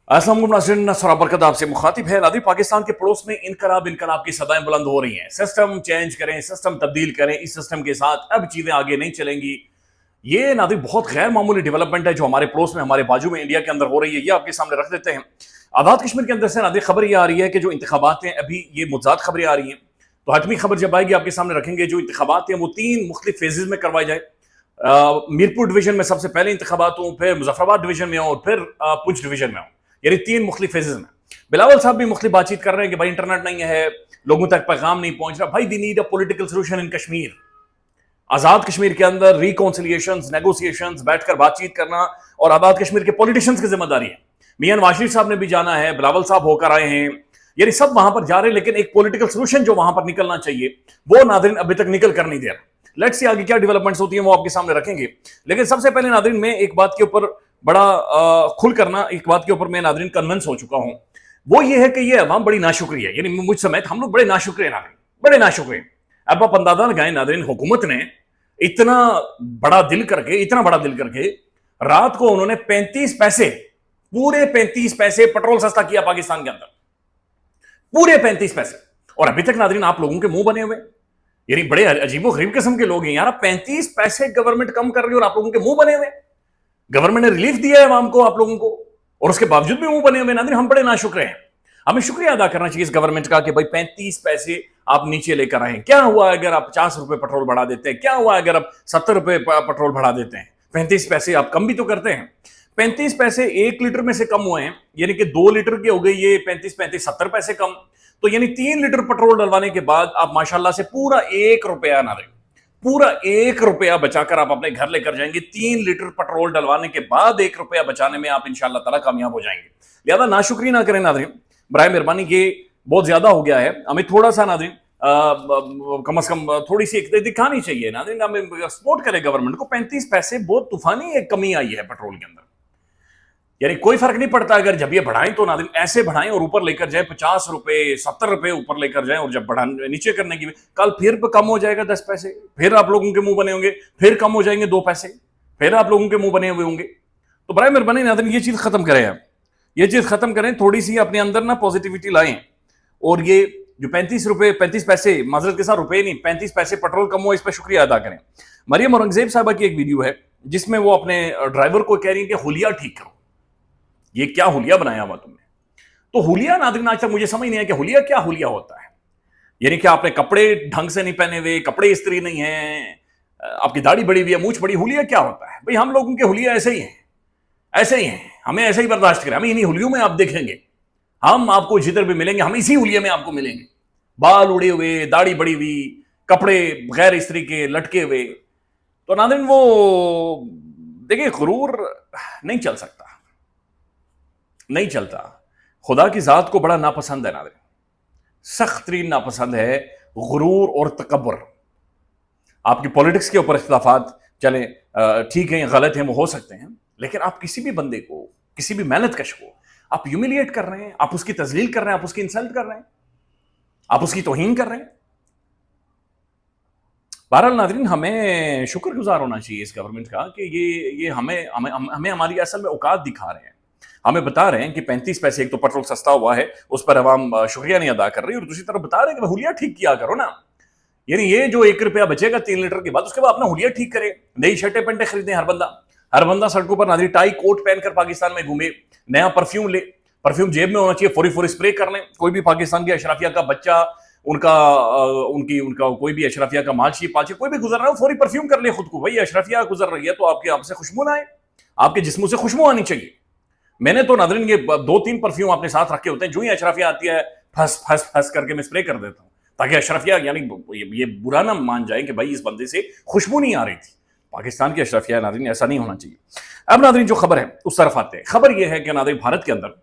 अस्सलाम वालेकुम नाज़रीन, बरकत आपसे मुखातिब है। नाज़रीन, पाकिस्तान के पड़ोस में इनकलाब की सदाएं बुलंद हो रही हैं। सिस्टम चेंज करें, सिस्टम तब्दील करें, इस सिस्टम के साथ अब चीज़ें आगे नहीं चलेंगी। ये नाज़रीन बहुत गैर मामूली डेवलपमेंट है जो हमारे पड़ोस में, हमारे बाजू में इंडिया के अंदर हो रही है। ये आपके सामने रख देते हैं। आज़ाद कश्मीर के अंदर से नाज़रीन खबर ये आ रही है कि जो इंतखाबात हैं, अभी ये मुज़ाद खबरें आ रही हैं, तो हतमी खबर जब आएगी आपके सामने रखेंगे। जो इंतखाबात हैं वो 3 मुख्तलिफ फेजेज में करवाए जाए। मीरपुर डिवीजन में सबसे पहले इंतखाबात हों, फिर मुजफ्फराबाद डिवीजन में हो, और फिर पुंछ डिवीजन में हो, यानी 3 मुख्तलिफ फेजेज में। बिलावल साहब भी मुख्तलिफ बातचीत कर रहे हैं कि भाई इंटरनेट नहीं है, लोगों तक पैगाम नहीं पहुंच रहा। भाई we need a political solution in Kashmir. आजाद कश्मीर के अंदर रिकॉन्सिलिएशंस, नेगोशिएशंस, बैठकर बातचीत करना और आजाद कश्मीर के पॉलिटिशियंस की जिम्मेदारी है। मियां नवाज शरीफ साहब ने भी जाना है, बिलावल साहब होकर आए हैं, यानी सब वहां पर जा रहे हैं, लेकिन एक पॉलिटिकल सोल्यूशन जो वहां पर निकलना चाहिए वो नाज़रीन अभी तक निकल कर नहीं दे रहा। लेट्स सी आगे क्या डेवलपमेंट्स होती हैं वो आपके सामने रखेंगे। लेकिन सबसे पहले नाज़रीन मैं एक बात के ऊपर बड़ा खुल करना, एक बात के ऊपर मैं नाज़रीन कन्विंस हो चुका हूं, वो ये है कि ये अवाम बड़ी नाशुक्री है, यानी मुझ समेत हम लोग बड़े नाशुक्र हैं नाज़रीन, बड़े नाशुक्र हैं। अब आप अंदाजा लगाएं नाज़रीन, हुकूमत ने इतना बड़ा दिल करके रात को उन्होंने 35 पैसे, पूरे 35 पैसे पेट्रोल सस्ता किया पाकिस्तान के अंदर, पूरे 35 पैसे। और अभी तक नाज़रीन आप लोगों के मुंह बने हुए, यानी बड़े अजीबो गरीब किस्म के लोग हैं यार। 35 पैसे गवर्नमेंट कम कर रही है और आप लोगों के मुंह बने हुए। गवर्नमेंट ने रिलीफ दिया है आवाम को, आप लोगों को, और उसके बावजूद भी मुंह बने हुए। नाज़रीन हम बड़े नाशुक्र हैं। हमें शुक्रिया अदा करना चाहिए इस गवर्नमेंट का कि भाई 35 पैसे आप नीचे लेकर आए। क्या हुआ अगर आप 50 रुपए पेट्रोल बढ़ा देते हैं? क्या हुआ अगर आप 70 रुपए पेट्रोल बढ़ा देते हैं? 35 पैसे आप कम भी तो करते हैं। 35 पैसे 1 लीटर में से कम हुए हैं, यानी कि 2 लीटर के हो गए ये 35 70 पैसे कम। तो यानी 3 लीटर पेट्रोल डलवाने के बाद आप माशाल्लाह से पूरा 1 रुपया नाज़रीन, पूरा 1 रुपया बचाकर आप अपने घर लेकर जाएंगे। 3 लीटर पेट्रोल डलवाने के बाद 1 रुपया बचाने में आप इंशाअल्लाह ताला कामयाब हो जाएंगे। लिहाजा नाशुक्री ना करें नाज़रीन, बराए मेहरबानी। ये बहुत ज्यादा हो गया है, हमें थोड़ा सा नाज़रीन कम से कम थोड़ी सी दिखानी चाहिए नाज़रीन, हमें सपोर्ट करें गवर्नमेंट को। 35 पैसे बहुत तूफानी एक कमी आई है पेट्रोल के अंदर, यानी कोई फर्क नहीं पड़ता अगर जब ये बढ़ाएं तो नाज़रीन ऐसे बढ़ाएं और ऊपर लेकर जाए 50 रुपए 70 रुपए ऊपर लेकर जाएं, और जब बढ़ाने नीचे करने की कल फिर कम हो जाएगा 10 पैसे, फिर आप लोगों के मुंह बने होंगे, फिर कम हो जाएंगे 2 पैसे, फिर आप लोगों के मुंह बने हुए होंगे। तो बराए मेहरबानी नाज़रीन ये चीज खत्म करें, आप ये चीज खत्म करें, थोड़ी सी अपने अंदर ना पॉजिटिविटी लाएं। और ये जो 35 पैसे, माजरत के साथ रुपए नहीं, 35 पैसे पेट्रोल कम हुआ, इस पर शुक्रिया अदा करें। मरियम औरंगजेब साहबा की एक वीडियो है जिसमें वो अपने ड्राइवर को कह रही है कि हुलिया ठीक करो। ये क्या हुलिया बनाया हुआ तुमने? तो हुलिया नाज़रीन आज तक मुझे समझ नहीं है कि हुलिया क्या हुलिया होता है। यानी कि आपने कपड़े ढंग से नहीं पहने हुए, कपड़े इस्त्री नहीं है, आपकी दाढ़ी बड़ी हुई है, मूछ बड़ी, हुलिया क्या होता है? भाई हम लोगों के हुलिया ऐसे ही हैं, ऐसे ही हैं, हमें ऐसे ही बर्दाश्त करें। हमें इन्हीं हुलियों में आप देखेंगे, हम आपको जिधर भी मिलेंगे हम इसी हुलिया में आपको मिलेंगे। बाल उड़े हुए, दाढ़ी बड़ी हुई, कपड़े गैर इस्त्री के लटके हुए। तो नाज़रीन वो देखिए, गुरूर नहीं चल सकता, नहीं चलता। खुदा की जात को बड़ा नापसंद है नाज़रीन, सख्त तरीन नापसंद है गुरूर और तकब्बुर। आपकी पॉलिटिक्स के ऊपर इख्तिलाफात चले ठीक है, गलत है, वो हो सकते हैं, लेकिन आप किसी भी बंदे को, किसी भी मेहनत कश को आप ह्यूमिलिएट कर रहे हैं, आप उसकी तजलील कर रहे हैं, आप उसकी इंसल्ट कर रहे हैं, आप उसकी तौहीन कर रहे हैं। बहरहाल नाज़रीन हमें शुक्रगुजार होना चाहिए इस गवर्नमेंट का कि ये हमें हमारी असल में औकात दिखा रहे हैं। हमें बता रहे हैं कि 35 पैसे, एक तो पेट्रोल सस्ता हुआ है, उस पर अवाम शुक्रिया नहीं अदा कर रही, और दूसरी तरफ बता रहे हैं कि हुलिया ठीक किया करो ना। यानी ये जो 1 रुपया बचेगा 3 लीटर के बाद, उसके बाद अपना हुलिया ठीक करे, नई शर्टें पेंटे खरीदें। हर बंदा सड़कों पर नाज़रीन टाई कोट पहनकर पाकिस्तान में घूमे, नया परफ्यूम ले, परफ्यूम जेब में होना चाहिए, फौरी फौरी स्प्रे कर लें। कोई भी पाकिस्तान के अशराफिया का बच्चा, उनका कोई भी अशराफिया का मालशी पालची कोई भी गुजर रहा है, फौरी परफ्यूम कर ले खुद को। भाई अशराफिया गुजर रही है तो आपसे खुशबू ना आए, आपके जिस्मों से खुशबू आनी चाहिए। मैंने तो नाज़रीन ये 2-3 परफ्यूम अपने साथ रखे होते हैं, जो ही अशराफिया आती है फस फस फस करके मैं स्प्रे कर देता हूँ, ताकि अशराफिया यानी ये बुरा ना मान जाए कि भाई इस बंदे से खुशबू नहीं आ रही थी। पाकिस्तान की अशराफिया नाज़रीन ऐसा नहीं होना चाहिए। अब नाज़रीन जो खबर है उस तरफ आते हैं। खबर यह है कि नाज़रीन भारत के अंदर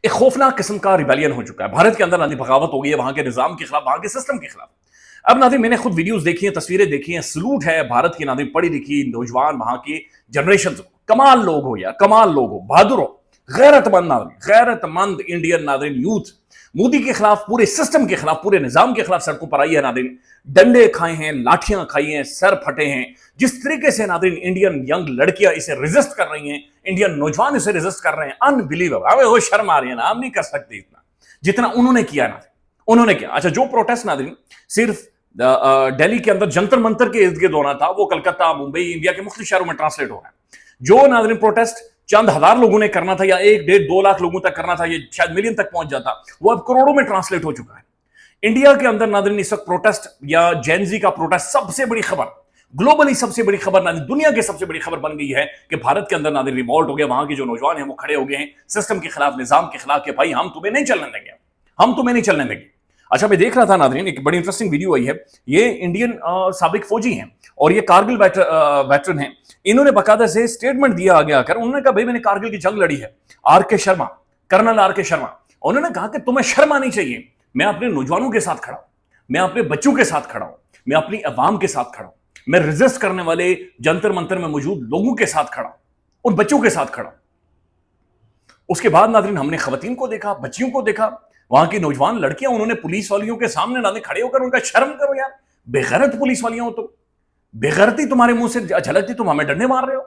एक खौफनाक किस्म का रिबेलियन हो चुका है। भारत के अंदर नाज़रीन बगावत हो गई है वहां के निजाम के खिलाफ, वहां के सिस्टम के खिलाफ। अब नाज़रीन मैंने खुद वीडियोस देखी हैं, तस्वीरें देखी हैं, सलूट है भारत की नाज़रीन पढ़ी लिखी नौजवान, वहां की जनरेशन, कमाल लोग हो यार, कमाल लोग हो, बहादुर हो, गैरतमंद नाज़रीन, गैरतमंद इंडियन नाज़रीन यूथ मोदी के खिलाफ, पूरे सिस्टम के खिलाफ, पूरे निजाम के खिलाफ सड़कों पर आई है नादिन, डंडे खाए हैं, लाठियां खाई हैं, सर फटे हैं। जिस तरीके से नादिन इंडियन यंग लड़कियां इसे रेजिस्ट कर रही हैं, इंडियन नौजवान इसे रेजिस्ट कर रहे हैं, अनबिलीवेबल। हमें वो शर्म आ रही है ना, हम नहीं कर सकते इतना जितना उन्होंने किया नादिन, उन्होंने किया। अच्छा, जो प्रोटेस्ट नादिन सिर्फ दिल्ली के अंदर जंतर मंतर के इर्द गिर्द होना था, वो कलकत्ता, मुंबई, इंडिया के मुख्तलिफ शहरों में ट्रांसलेट हो रहा है। जो नादिन प्रोटेस्ट चंद हजार लोगों ने करना था या 1-1.5-2 लाख लोगों तक करना था, ये शायद मिलियन तक पहुंच जाता, वो अब करोड़ों में ट्रांसलेट हो चुका है। इंडिया के अंदर नादिन इस वक्त प्रोटेस्ट या जेनजी का प्रोटेस्ट सबसे बड़ी खबर, ग्लोबली सबसे बड़ी खबर, नादिन दुनिया की सबसे बड़ी खबर बन गई है कि भारत के अंदर नादिन रिवॉल्ट हो गया। वहां के जो नौजवान हैं वो खड़े हो गए हैं सिस्टम के खिलाफ, निजाम के खिलाफ, कि भाई हम तुम्हें नहीं चलने देंगे, हम तुम्हें नहीं चलने देंगे। अच्छा, मैं देख रहा था नादरीन, एक बड़ी इंटरेस्टिंग वीडियो आई है। ये इंडियन साबिक फौजी हैं और ये कारगिल वेटरन हैं। इन्होंने बाकायदा से स्टेटमेंट दिया आगे आकर, उन्होंने कहा भाई मैंने कारगिल की जंग लड़ी है। आर के शर्मा, कर्नल आर के शर्मा, उन्होंने कहा कि तुम्हें शर्म आनी चाहिए, मैं अपने नौजवानों के साथ खड़ा हूं, मैं अपने बच्चों के साथ खड़ा हूं, मैं अपनी अवाम के साथ खड़ा हूं, मैं रेजिस्ट करने वाले जंतर मंतर में मौजूद लोगों के साथ खड़ा हूं, उन बच्चों के साथ खड़ा हूं। उसके बाद नादरीन हमने खवातीन को देखा, बच्चियों को देखा, वहां की नौजवान लड़कियां, उन्होंने पुलिस वालियों के सामने नादे खड़े होकर उनका शर्म करो यार, बेगैरत पुलिस वालियां हो तुम, बेगैरती तुम्हारे मुंह से झलकती, तुम हमें डंडे मार रहे हो,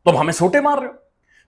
तुम हमें सोटे मार रहे हो।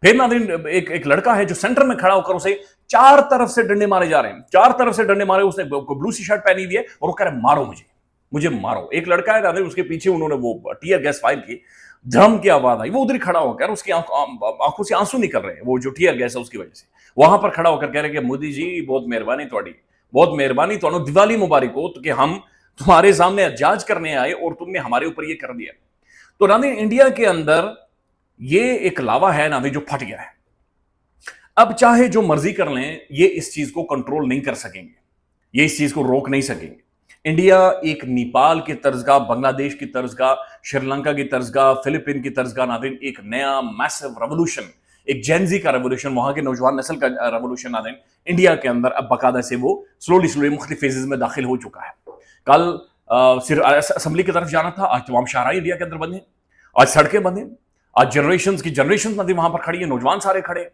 फिर नादरीन एक लड़का है जो सेंटर में खड़ा होकर उसे चार तरफ से डंडे मारे जा रहे हैं, चार तरफ से डंडे मारे, उसने ब्लू सी शर्ट पहनी हुई है और वो कह रहे मारो मुझे, मुझे मारो। एक लड़का है नादरीन, उसके पीछे उन्होंने वो टीयर गैस फायर की, धम की आवाज आई, वो उधर खड़ा होकर, उसकी आंखों से आंसू निकल रहे हैं, वो जो टीयर गैस है उसकी वजह से, वहां पर खड़ा होकर कह रहे कि मोदी जी बहुत मेहरबानी थोड़ी, बहुत मेहरबानी, तो दिवाली मुबारक हो कि हम तुम्हारे सामने एहतजाज करने आए और तुमने हमारे ऊपर ये कर दिया। तो नादरीन इंडिया के अंदर ये एक लावा है नादरीन जो फट गया है। अब चाहे जो मर्जी कर लें, ये इस चीज को कंट्रोल नहीं कर सकेंगे, ये इस चीज को रोक नहीं सकेंगे। इंडिया एक नेपाल की तर्ज का, बांग्लादेश की तर्ज का, श्रीलंका की तर्ज का, फिलीपीन की तर्ज का नादरीन एक नया मैसिव रेवोल्यूशन, एक जेनजी का रेवोल्यूशन, वहां के नौजवान नस्ल का रेवोल्यूशन नादरीन इंडिया के अंदर अब बाकायदा से वो स्लोली मुख्तलिफ फेजेस में दाखिल हो चुका है। कल सिर्फ असेंबली की तरफ जाना था, आज तमाम शाहराह इंडिया के अंदर बंद हैं, आज सड़कें बंद हैं, आज जनरेशन नादरीन वहां पर खड़ी है, नौजवान सारे खड़े,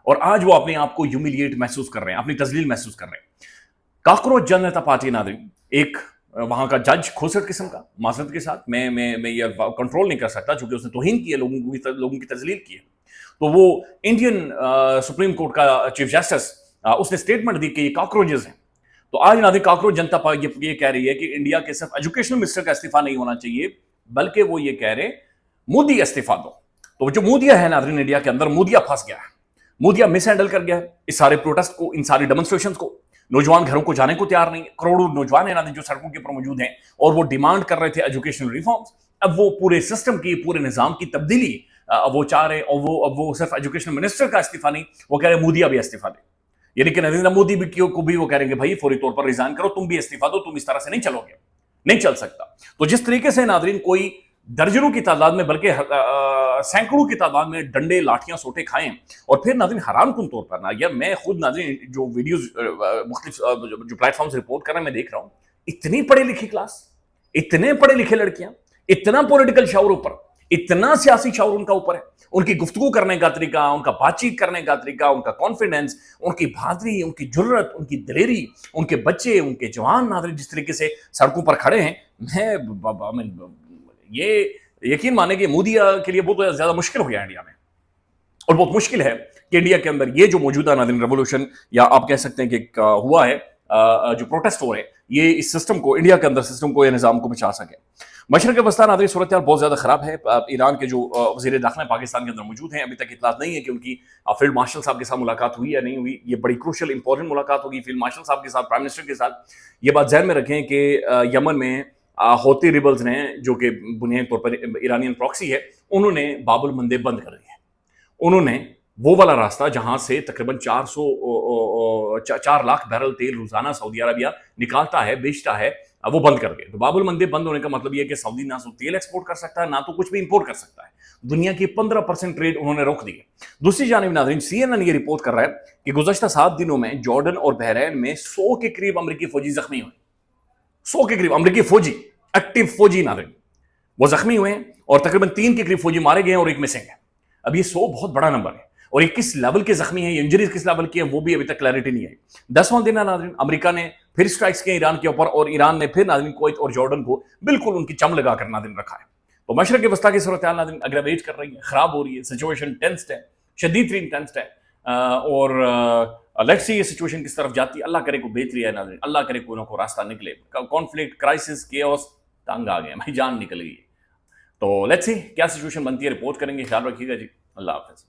और आज वो अपने आप को ह्यूमिलिएट महसूस कर रहे हैं, अपनी तजलील महसूस कर रहे हैं। काकरोच जनता पार्टी नादरीन, एक वहां का जज खोसट किस्म का, माजरत के साथ मैं ये कंट्रोल नहीं कर सकता क्योंकि उसने तौहीन की है, लोगों की तजलील की है। तो वो इंडियन सुप्रीम कोर्ट का चीफ जस्टिस, उसने स्टेटमेंट दी कि ये कॉकरोचेस हैं। तो आज नादरीन काकरोच जनता पार्टी ये कह रही है कि इंडिया के सिर्फ एजुकेशनल मिनिस्टर का इस्तीफा नहीं होना चाहिए, बल्कि वो ये कह रहे मोदी इस्तीफा दो। तो जो मोदिया है नादरीन इंडिया के अंदर, मोदिया फंस गया है, मोदिया मिस हैंडल कर गया है इस सारे प्रोटेस्ट को, इन सारी डेमोन्स्ट्रेशन को। नौजवान घरों को जाने को तैयार नहीं है, करोड़ों नौजवान है नादरीन जो सड़कों के ऊपर मौजूद हैं और वो डिमांड कर रहे थे एजुकेशनल रिफॉर्म्स। अब वो पूरे सिस्टम की, पूरे निजाम की तब्दीली वो चाह रहे, और वो सिर्फ एजुकेशन मिनिस्टर का इस्तीफा नहीं, वो कह रहे मोदी भी इस्तीफा दे, यानी कि नरेंद्र मोदी भी को भी वो कहेंगे भाई फौरी तौर पर रिजाइन करो, तुम भी इस्तीफा दो, तुम इस तरह से नहीं चलोगे, नहीं चल सकता। तो जिस तरीके से नादरीन कोई दर्जनों की तादाद में, बल्कि सैकड़ों की तादाद में डंडे, लाठियां, सोटे खाएं, और फिर नादरीन हैरानकुन तौर पर ना, यार मैं खुद नादरीन जो वीडियोस मुख्तलिफ जो प्लेटफॉर्म से रिपोर्ट कर रहे हैं मैं देख रहा हूं, इतनी पढ़े लिखी क्लास, इतने पढ़े लिखे लड़कियां, इतना पॉलिटिकल शाउर ऊपर, इतना सियासी शाउर उनका ऊपर है, उनकी गुफ्तगू करने का तरीका, उनका बातचीत करने का तरीका, उनका कॉन्फिडेंस, उनकी बहादुरी, उनकी जुर्रत, उनकी दिलेरी, उनके बच्चे, उनके जवान नादरीन जिस तरीके से सड़कों पर खड़े हैं, मैं ये यकीन माने कि मोदी के लिए बहुत ज्यादा मुश्किल हो गया इंडिया में, और बहुत मुश्किल है कि इंडिया के अंदर ये जो मौजूदा नादरीन रेवोल्यूशन, या आप कह सकते हैं कि हुआ है, जो प्रोटेस्ट हो रहे हैं, ये इस सिस्टम को, इंडिया के अंदर सिस्टम को या निजाम को बचा सके। मशरक़ वस्ता नादरीन सूरत हाल बहुत ज्यादा खराब है। ईरान के जो वज़ीर दाखिला पाकिस्तान के अंदर मौजूद हैं, अभी तक इत्तला नहीं है कि उनकी फील्ड मार्शल साहब के साथ मुलाकात हुई या नहीं हुई। ये बड़ी क्रूशल इंपॉर्टेंट मुलाकात होगी फील्ड मार्शल साहब के साथ, प्राइम मिनिस्टर के साथ। ये बात ध्यान में रखें कि यमन में हौती रिबल्स ने, जो कि बुनियादी तौर पर ईरानियन प्रॉक्सी है, उन्होंने बाबुल मंदेब बंद कर दी है। उन्होंने वो वाला रास्ता जहां से तकरीबन 4 लाख बैरल तेल रोजाना सऊदी अरबिया निकालता है, बेचता है, वो बंद कर दिया। तो बाबुल मंदेब बंद होने का मतलब ये है कि सऊदी ना तो तेल एक्सपोर्ट कर सकता है, ना तो कुछ भी इंपोर्ट कर सकता है। दुनिया की 15% ट्रेड उन्होंने रोक दी है। दूसरी जानिब नाज़रीन, CNN ये रिपोर्ट कर रहा है कि गुज़श्ता 7 दिनों में जॉर्डन और बहरैन में 100 के करीब अमरीकी फौजी जख्मी हुए। 100 के करीब अमरीकी फौजी, एक्टिव फौजी नाज़रीन, वो जख्मी हुए हैं, और तकरीबन 3 के करीब फौजी मारे गए हैं और 1 मिसिंग है। अब ये 100 बहुत बड़ा नंबर है। اور یہ کس لیول کے زخمی ہیں, یہ انجریز کس لیول کی ہیں, وہ بھی ابھی تک کلیئرٹی نہیں آئی. 10واں دن ہے ناظرین, امریکہ نے پھر سٹرائکس کیے ایران کے اوپر, اور ایران نے پھر ناظرین کویت اور جارڈن کو بالکل ان کی چم لگا کر ناظرین رکھا ہے. تو مشرق وسطیٰ کی صورتحال ناظرین اگراویٹ کر رہی ہے, خراب ہو رہی ہے, سچویشن ٹینسڈ ہے, شدید ترین ٹینسڈ ہے, اور لیٹس سی یہ سچویشن کس طرف جاتی ہے. اللہ کرے کو بہتری ہے ناظرین, اللہ کرے کو انہوں کو راستہ نکلے. کانفلکٹ, کرائسس, کیوس, تنگ آ گئے, بھائی جان نکل گئی. تو لیٹس سی کیا سچویشن بنتی ہے, رپورٹ کریں گے. خیال رکھیے گا جی, اللہ حافظ.